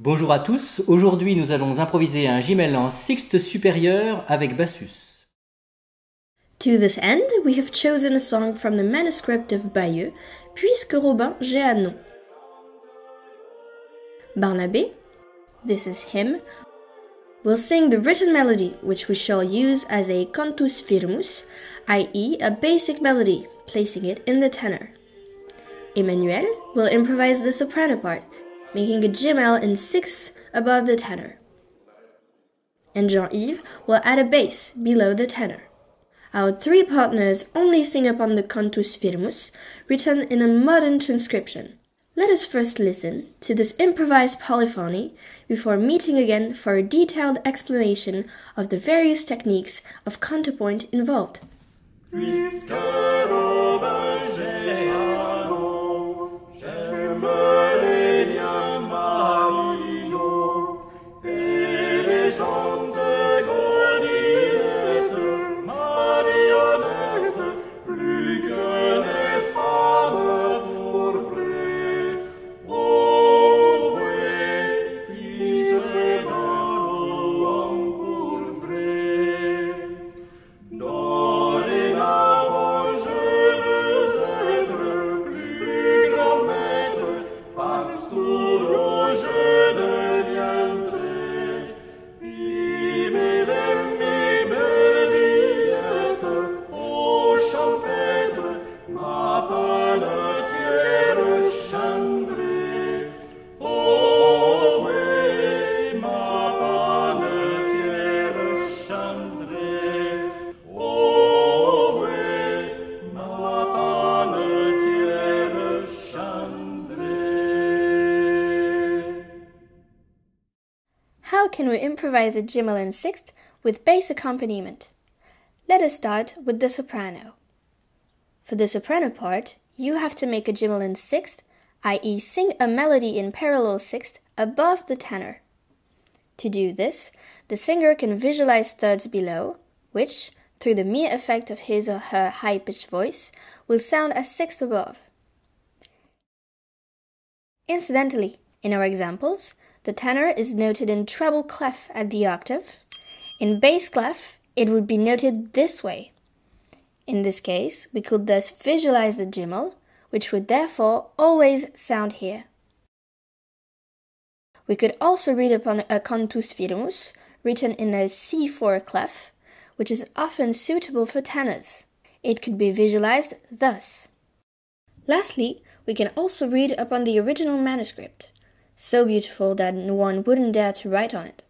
Bonjour à tous, aujourd'hui nous allons improviser un Gymel en sixte supérieur avec bassus. To this end, we have chosen a song from the manuscript of Bayeux, Puisque Robin j'ai un nom. Barnabé, this is him, will sing the written melody, which we shall use as a cantus firmus, i.e. a basic melody, placing it in the tenor. Manuel will improvise the soprano part, making a Gymel in sixth above the tenor. And Jean-Yves will add a bass below the tenor. Our three partners only sing upon the cantus firmus, written in a modern transcription. Let us first listen to this improvised polyphony before meeting again for a detailed explanation of the various techniques of counterpoint involved. Puisque Robin j'ai un nom, j'aime les liens mariaux, et les gens de godillettes, marionnettes, plus que les femmes pour vrai. Oh vrai, qui se fait dans l'eau pour vrai. Dorénavant je veux être plus grand maître, pastoureux je deviendrai. Vivez mes bébillettes, ô champêtre, ma panetière chandrée. Oh oui, ma panetière chandrée. Oh oui, ma panetière chandrée. How can we improvise a Gymel in sixth with bass accompaniment? Let us start with the soprano. For the soprano part, you have to make a Gymel in sixth, i.e. sing a melody in parallel sixth above the tenor. To do this, the singer can visualize thirds below, which, through the mere effect of his or her high-pitched voice, will sound as sixth above. Incidentally, in our examples, the tenor is noted in treble clef at the octave. In bass clef, it would be noted this way. In this case, we could thus visualize the Gymel, which would therefore always sound here. We could also read upon a cantus firmus, written in a C4 clef, which is often suitable for tenors. It could be visualized thus. Lastly, we can also read upon the original manuscript, so beautiful that one wouldn't dare to write on it.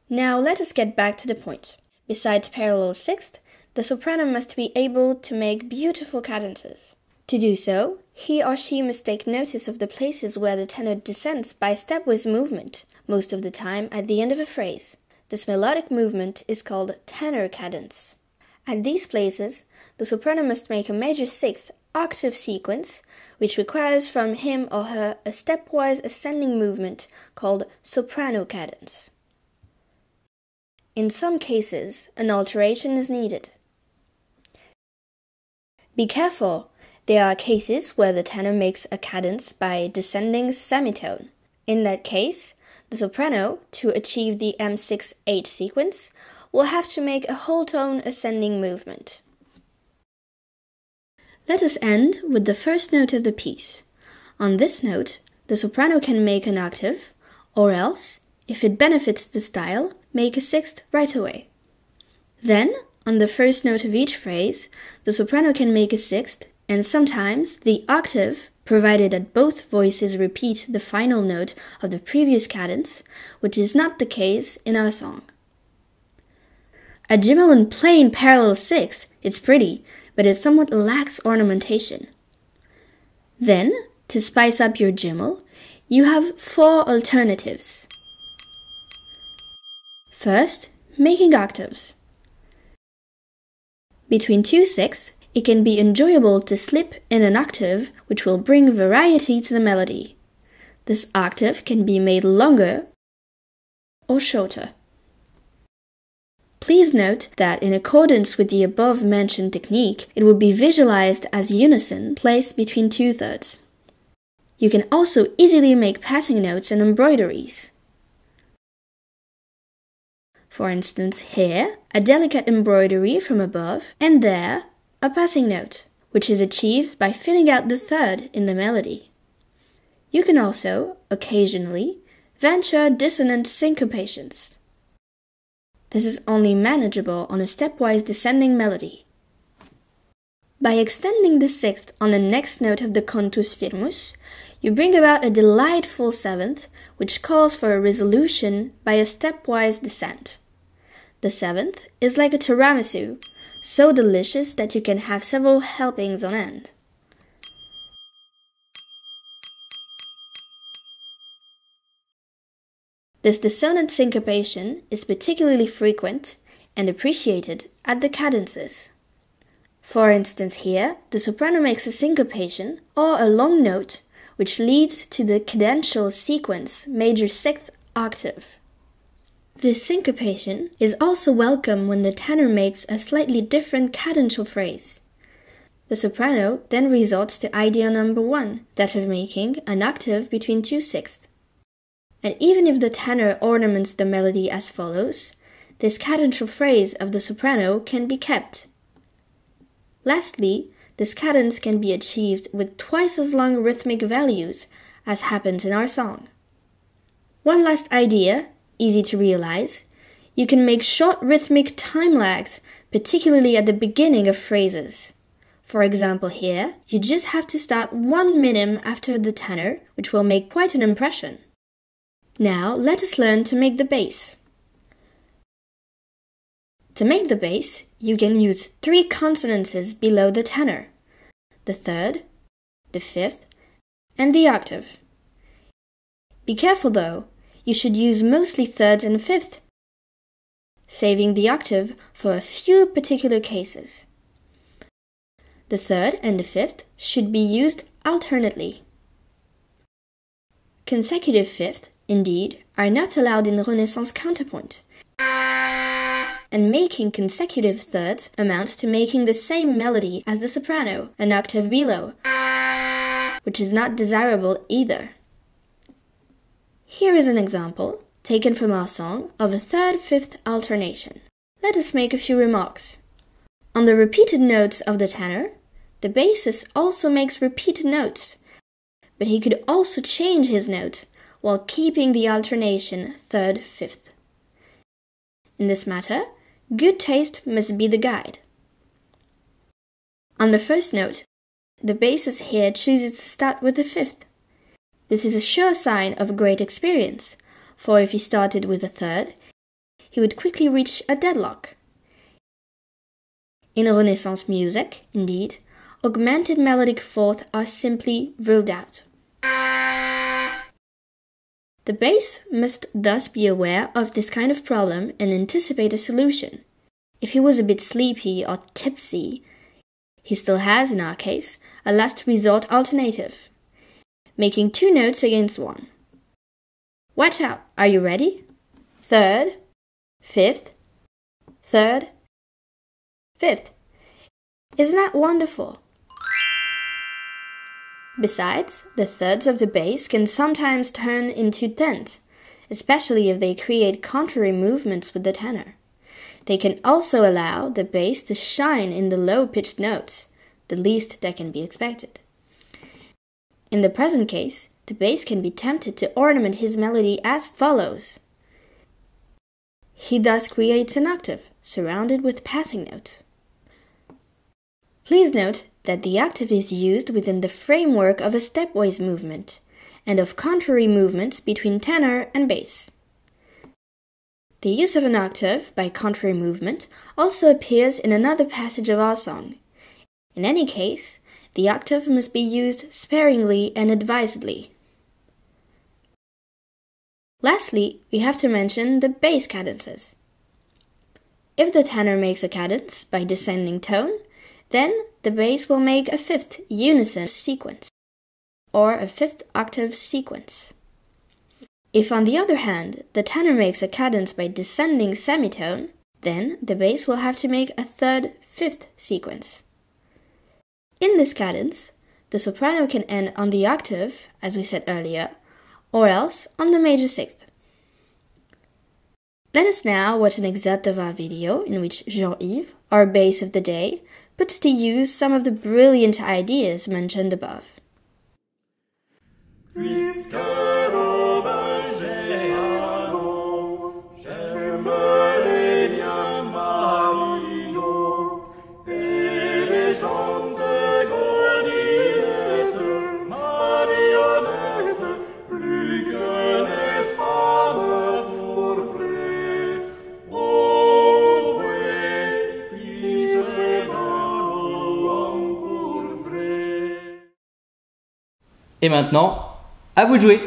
Now let us get back to the point. Besides parallel sixth, the soprano must be able to make beautiful cadences. To do so, he or she must take notice of the places where the tenor descends by stepwise movement, most of the time at the end of a phrase. This melodic movement is called tenor cadence. At these places, the soprano must make a major sixth octave sequence, which requires from him or her a stepwise ascending movement called soprano cadence. In some cases, an alteration is needed. Be careful, there are cases where the tenor makes a cadence by descending semitone. In that case, the soprano, to achieve the M6-8 sequence, will have to make a whole tone ascending movement. Let us end with the first note of the piece. On this note, the soprano can make an octave, or else, if it benefits the style, make a sixth right away. Then, on the first note of each phrase, the soprano can make a sixth, and sometimes the octave, provided that both voices repeat the final note of the previous cadence, which is not the case in our song. A Gymel in plain parallel sixth, it's pretty, but it somewhat lacks ornamentation. Then, to spice up your Gymel, you have four alternatives. First, making octaves. Between two sixths, it can be enjoyable to slip in an octave which will bring variety to the melody. This octave can be made longer or shorter. Please note that in accordance with the above-mentioned technique, it will be visualized as unison placed between two thirds. You can also easily make passing notes and embroideries. For instance, here, a delicate embroidery from above, and there, a passing note, which is achieved by filling out the third in the melody. You can also, occasionally, venture dissonant syncopations. This is only manageable on a stepwise descending melody. By extending the sixth on the next note of the cantus firmus, you bring about a delightful seventh, which calls for a resolution by a stepwise descent. The seventh is like a tiramisu, so delicious that you can have several helpings on end. This dissonant syncopation is particularly frequent and appreciated at the cadences. For instance, here, the soprano makes a syncopation or a long note which leads to the cadential sequence major sixth octave. This syncopation is also welcome when the tenor makes a slightly different cadential phrase. The soprano then resorts to idea number 1, that of making an octave between two sixths. And even if the tenor ornaments the melody as follows, this cadential phrase of the soprano can be kept. Lastly, this cadence can be achieved with twice as long rhythmic values as happens in our song. One last idea, easy to realize, you can make short rhythmic time lags, particularly at the beginning of phrases. For example here, you just have to start 1 minim after the tenor, which will make quite an impression. Now let us learn to make the bass. To make the bass, you can use 3 consonances below the tenor: the third, the fifth, and the octave. Be careful though, you should use mostly thirds and fifths, saving the octave for a few particular cases. The third and the fifth should be used alternately. Consecutive fifths, indeed, are not allowed in Renaissance counterpoint, and making consecutive thirds amounts to making the same melody as the soprano, an octave below, which is not desirable either. Here is an example, taken from our song, of a third-fifth alternation. Let us make a few remarks. On the repeated notes of the tenor, the bassist also makes repeated notes, but he could also change his note while keeping the alternation third-fifth. In this matter, good taste must be the guide. On the first note, the bassist here chooses to start with the fifth. This is a sure sign of great experience, for if he started with a third, he would quickly reach a deadlock. In Renaissance music, indeed, augmented melodic fourths are simply ruled out. The bass must thus be aware of this kind of problem and anticipate a solution. If he was a bit sleepy or tipsy, he still has, in our case, a last resort alternative, making 2 notes against 1. Watch out, are you ready? Third, fifth, third, fifth. Isn't that wonderful? Besides, the thirds of the bass can sometimes turn into tenths, especially if they create contrary movements with the tenor. They can also allow the bass to shine in the low-pitched notes, the least that can be expected. In the present case, the bass can be tempted to ornament his melody as follows. He thus creates an octave, surrounded with passing notes. Please note that the octave is used within the framework of a stepwise movement, and of contrary movements between tenor and bass. The use of an octave by contrary movement also appears in another passage of our song. In any case, the octave must be used sparingly and advisedly. Lastly, we have to mention the bass cadences. If the tenor makes a cadence by descending tone, then the bass will make a fifth unison sequence, or a fifth octave sequence. If, on the other hand, the tenor makes a cadence by descending semitone, then the bass will have to make a third fifth sequence. In this cadence, the soprano can end on the octave, as we said earlier, or else on the major sixth. Let us now watch an excerpt of our video in which Jean-Yves, our bass of the day, puts to use some of the brilliant ideas mentioned above. Puisque Robin Géano, j'aime les liens mariots, et les gens de Godinette, marionnettes, plus que les femmes pour vrai, oh vrai, qui se donnent pour vrai. Et maintenant, à vous de jouer!